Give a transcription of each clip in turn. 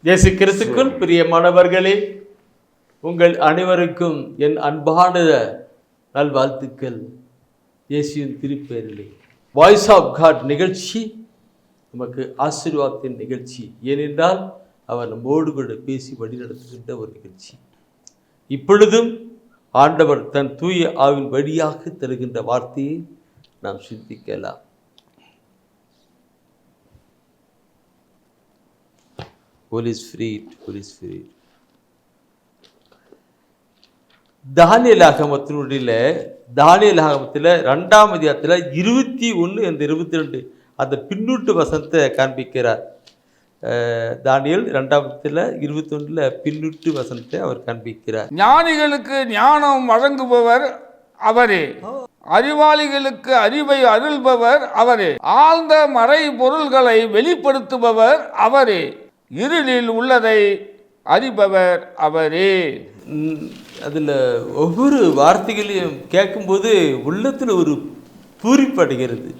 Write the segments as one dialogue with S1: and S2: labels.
S1: இயேசு கிறிஸ்துக்குள் பிரியமானவர்களே, உங்கள் அனைவருக்கும் என் அன்பான நல்வாழ்த்துக்கள். இயேசுவின் திருப்பெயரிலே வாய்ஸ் ஆஃப் காட் நிகழ்ச்சி நமக்கு ஆசீர்வாதத்தின் நிகழ்ச்சி. ஏனென்றால் அவர் நம்மோடு கூட பேசி வழிநடத்துகின்ற ஒரு நிகழ்ச்சி. இப்பொழுதும் ஆண்டவர் தன் தூய ஆவின் வழியாக தருகின்ற வார்த்தையை நாம் சிந்திக்கலாம். Holy Spirit, Holy Spirit. தானியேல் ஆகமத்தில் 2ஆம் அதிகாரத்தில் 21 and 22 அந்த பின்னூட்டு வசனத்தை காண்பிக்கிறார். தானியேல் 2ஆம் அதிகாரத்தில் 21 பின்னூட்டு வசனத்தை அவர் காண்பிக்கிறார்.
S2: ஞானிகளுக்கு ஞானம் வழங்குபவர் அவரே, அறிவாளிகளுக்கு அறிவை அருள்பவர் அவரே, ஆழ்ந்த மறை பொருள்களை வெளிப்படுத்துபவர் அவரே, இருளில் உள்ளதை அறிபவர் அவரே.
S1: அதில் ஒவ்வொரு வார்த்தைகளையும் கேட்கும்போது உள்ளத்தில் ஒரு பூரிப்படைகிறது.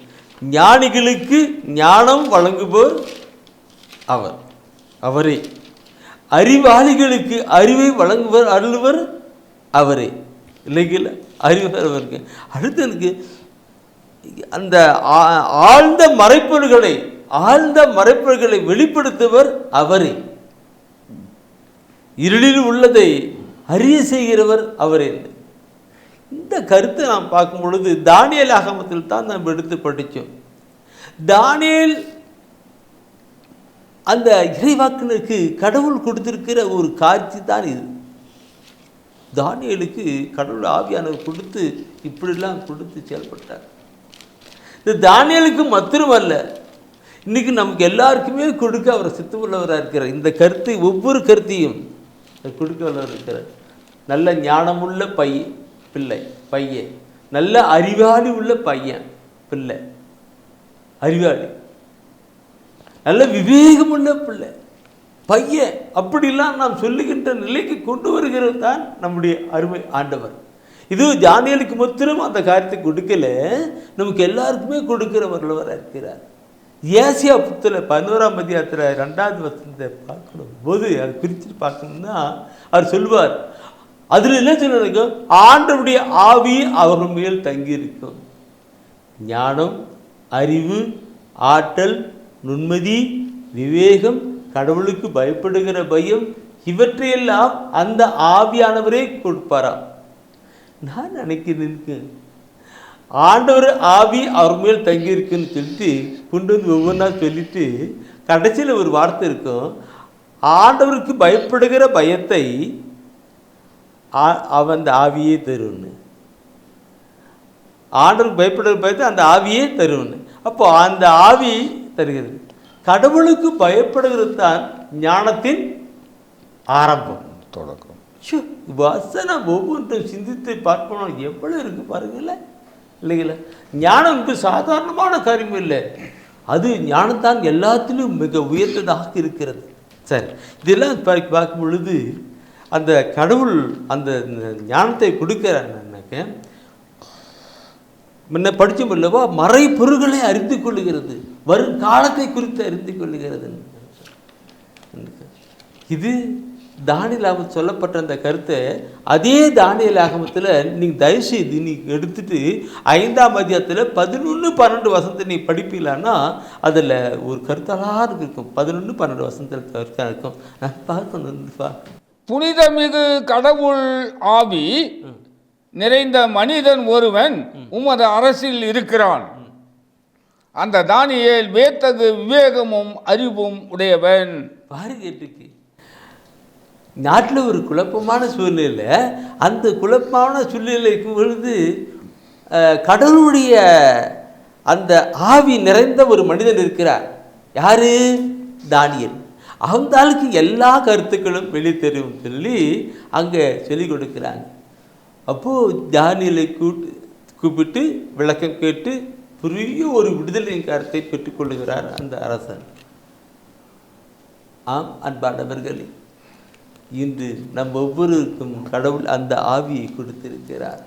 S1: ஞானிகளுக்கு ஞானம் வழங்குபவர் அவர், அவரே, அறிவாளிகளுக்கு அறிவை வழங்குவர் அருள்வர் அவரே. இல்லைங்கள அறிவர் அவருக்கு. அடுத்ததுக்கு அந்த ஆழ்ந்த மறைப்பொருள்களை வெளிப்படுத்துவர் அவரே, இருளில் உள்ளதை அறிய செய்கிறவர் அவரே. இந்த கருத்தை நாம் பார்க்கும் பொழுது தானியேல் ஆகமத்தில் தான் நாம் எடுத்து படித்தோம். தானியேல் அந்த இறைவாக்கினருக்கு கடவுள் கொடுத்திருக்கிற ஒரு காட்சி தான் இது. தானியேலுக்கு கடவுள் ஆவியானவர் கொடுத்து இப்படிலாம் கொடுத்து செயல்பட்டார். இது தானியேலுக்கு மாத்திரமல்ல, இன்னைக்கு நமக்கு எல்லாருக்குமே கொடுக்க அவர் சித்தமுள்ளவராக இருக்கிறார். இந்த கருத்தை ஒவ்வொரு கருத்தையும் கொடுக்க வல்லவர் இருக்கிறார். நல்ல ஞானமுள்ள பையன், நல்ல அறிவாளி உள்ள பையன் பிள்ளை, அறிவாளி, நல்ல விவேகமுள்ள பிள்ளை பையன், அப்படிலாம் நாம் சொல்லுகின்ற நிலைக்கு கொண்டு வருகிறது தான் நம்முடைய அருமை ஆண்டவர். இது தானியேலுக்கு மாத்திரம் அந்த காரியத்தை கொடுக்கல, நமக்கு எல்லாருக்குமே கொடுக்கிற வல்லவராக இருக்கிறார். ஏசியா புத்தகத்தில் 11ஆம் அதிகாரத்தில் 2வது வசனத்தை பார்க்கணும் போது அது பிரித்து பார்க்கணும்னா அவர் சொல்வார், அதில் என்ன சொல்லிருக்கும், ஆண்டவருடைய ஆவி அவர்கள் மேல் தங்கியிருக்கும். ஞானம், அறிவு, ஆற்றல், நுண்மதி, விவேகம், கடவுளுக்கு பயப்படுகிற பயம், இவற்றையெல்லாம் அந்த ஆவியானவரே கொடுப்பாராம். நான் நினைக்கிறேன், ஆண்டவர் ஆவி அவர் மேல் தங்கியிருக்குன்னு சொல்லிட்டு கொண்டு வந்து ஒவ்வொன்றா சொல்லிட்டு கடைசியில் ஒரு வார்த்தை இருக்கும், ஆண்டவருக்கு பயப்படுகிற பயத்தை அவன் அந்த ஆவியே தருவன்னு. ஆண்டவருக்கு பயப்படுகிற பயத்தை அந்த ஆவியே தருவன்னு. அப்போ அந்த ஆவி தருகிறது. கடவுளுக்கு பயப்படுகிறது தான் ஞானத்தின் ஆரம்பம், தொடக்கம். வசனம் ஒவ்வொன்றும் சிந்தித்து பார்க்கணும், எவ்வளோ இருக்கு பாருங்களேன். இல்லைங்களா? ஞானம் இப்போ சாதாரணமான காரியம் இல்லை, அது ஞானத்தான் எல்லாத்திலும் மிக உயர்ந்ததாக இருக்கிறது. சரி, இதெல்லாம் பார்க்கும் பொழுது அந்த கடவுள் அந்த ஞானத்தை கொடுக்கிறான்னாக்க முன்ன படித்தோம் இல்லவா, மறை பொருள்களை அறிந்து கொள்ளுகிறது, வரும் காலத்தை குறித்து அறிந்து கொள்ளுகிறது. இது தானியேல் ஆகமத்தில் சொல்லப்பட்ட அந்த கருத்தை அதே தானியேல் ஆகமத்தில் நீங்கள் தயவுசெய்து நீங்கள் எடுத்துட்டு 5ஆம் அதிகாரத்தில் 11-12 வசனத்தை நீ படிப்பீங்களான்னா அதில் ஒரு கருத்தலாக இருக்கும். 11-12 வசனத்தில் கருத்தாக இருக்கும். நான் பார்க்கணும்.
S2: புனிதமிகு கடவுள் ஆவி நிறைந்த மனிதன் ஒருவன் உமது அரசில் இருக்கிறான். அந்த தானியேல் வேத்தகு விவேகமும் அறிவும் உடையவன்.
S1: பாருங்க, நாட்டில் ஒரு குழப்பமான சூழ்நிலை, அந்த குழப்பமான சூழ்நிலைக்கு பொழுது கடவுளுடைய அந்த ஆவி நிறைந்த ஒரு மனிதன் இருக்கிறார். யாரு? தானியேல். அந்த ஆளுக்கு எல்லா கருத்துக்களும் வெளித்தரும் சொல்லி அங்கே சொல்லிக் கொடுக்குறாங்க. அப்போது தானியேலை கூப்பிட்டு விளக்கம் கேட்டு பெரிய ஒரு விடுதலையின் கருத்தை பெற்றுக்கொள்ளுகிறார் அந்த அரசன். ஆம் அன்பானவர்களே, இன்று நம் ஒவ்வொருவருக்கும் கடவுள் அந்த ஆவியை கொடுத்திருக்கிறார்.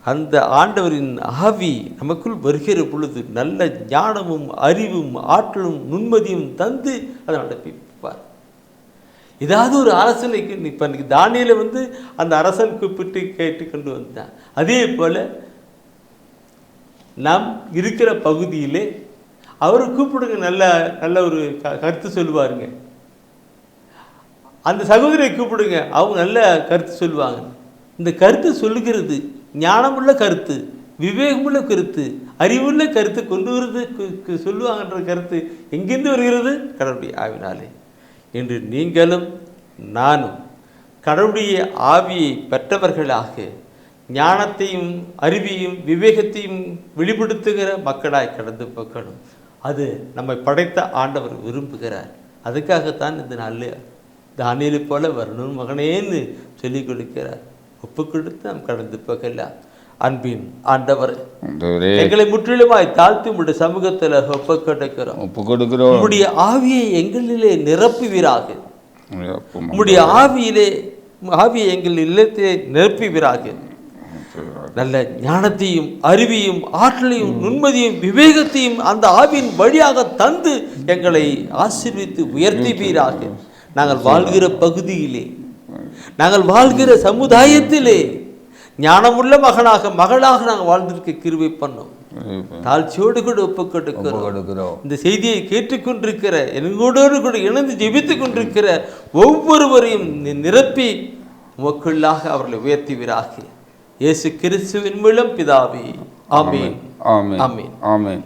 S1: அந்த ஆண்டவரின் ஆவி நமக்குள் வருகிற பொழுது நல்ல ஞானமும் அறிவும் ஆற்றலும் நுண்மதியும் தந்து அதை நடப்பிப்பார். ஏதாவது ஒரு ஆலோசனைக்கு இப்போ இன்னைக்கு தானியேலை வந்து அந்த அரசன் கூப்பிட்டு கேட்டு கொண்டு வந்தான். அதே போல் நாம் இருக்கிற பகுதியிலே அவரை கூப்பிடுங்க, நல்ல நல்ல ஒரு கருத்து சொல்லுவாருங்க. அந்த சகோதரியை கூப்பிடுங்க, அவங்க நல்ல கருத்து சொல்லுவாங்க. இந்த கருத்து சொல்லுகிறது ஞானமுள்ள கருத்து, விவேகமுள்ள கருத்து, அறிவுள்ள கருத்து கொண்டு வருது சொல்லுவாங்கன்ற கருத்து எங்கிருந்து வருகிறது? கடவுளுடைய ஆவினாலே. என்று நீங்களும் நானும் கடவுளுடைய ஆவியை பெற்றவர்களாக ஞானத்தையும் அறிவையும் விவேகத்தையும் வெளிப்படுத்துகிற மக்களாய் கடந்து போக்கணும். அது நம்மை படைத்த ஆண்டவர் விரும்புகிறார். அதுக்காகத்தான் இந்த நாளில் தானியேலை போல வரணும் மகனேன்னு சொல்லிக் கொடுக்கிறார். ஒப்பு கொடுத்து நாம் கடந்து போகலாம். அன்பின் ஆண்டவர், எங்களை முற்றிலுமாய் தாழ்த்தி உங்களுடைய சமூகத்தில் ஒப்பு கொடுக்கிறோம். உங்களுடைய ஆவியை எங்களிலே நிரப்புவீராக. உங்களுடைய ஆவியை எங்கள் இல்லத்தை நிரப்புவீராக. நல்ல ஞானத்தையும் அறிவையும் ஆற்றலையும் நுண்மதியும் விவேகத்தையும் அந்த ஆவியின் வழியாக தந்து எங்களை ஆசீர்வித்து உயர்த்துவீராக. நாங்கள் வாழ்கிற பகுதியிலே, நாங்கள் வாழ்கிற சமுதாயத்திலே ஞானமுள்ள மகளாக நாங்கள் வாழ்ந்திருக்க கிருபை பண்ணோம். தாழ்ச்சியோடு கூட ஒப்புக் கொடுக்கிறோம். இந்த செய்தியை கேட்டுக்கொண்டிருக்கிற எங்களோடு கூட இணைந்து ஜெபித்துக் கொண்டிருக்கிற ஒவ்வொருவரையும் நிரப்பி உமக்குள்ளாக அவர்களை உயர்த்துவீராக. இயேசு கிறிஸ்துவின் மூலம் பிதாவே, ஆமென்.
S2: ஆமென். ஆமென்.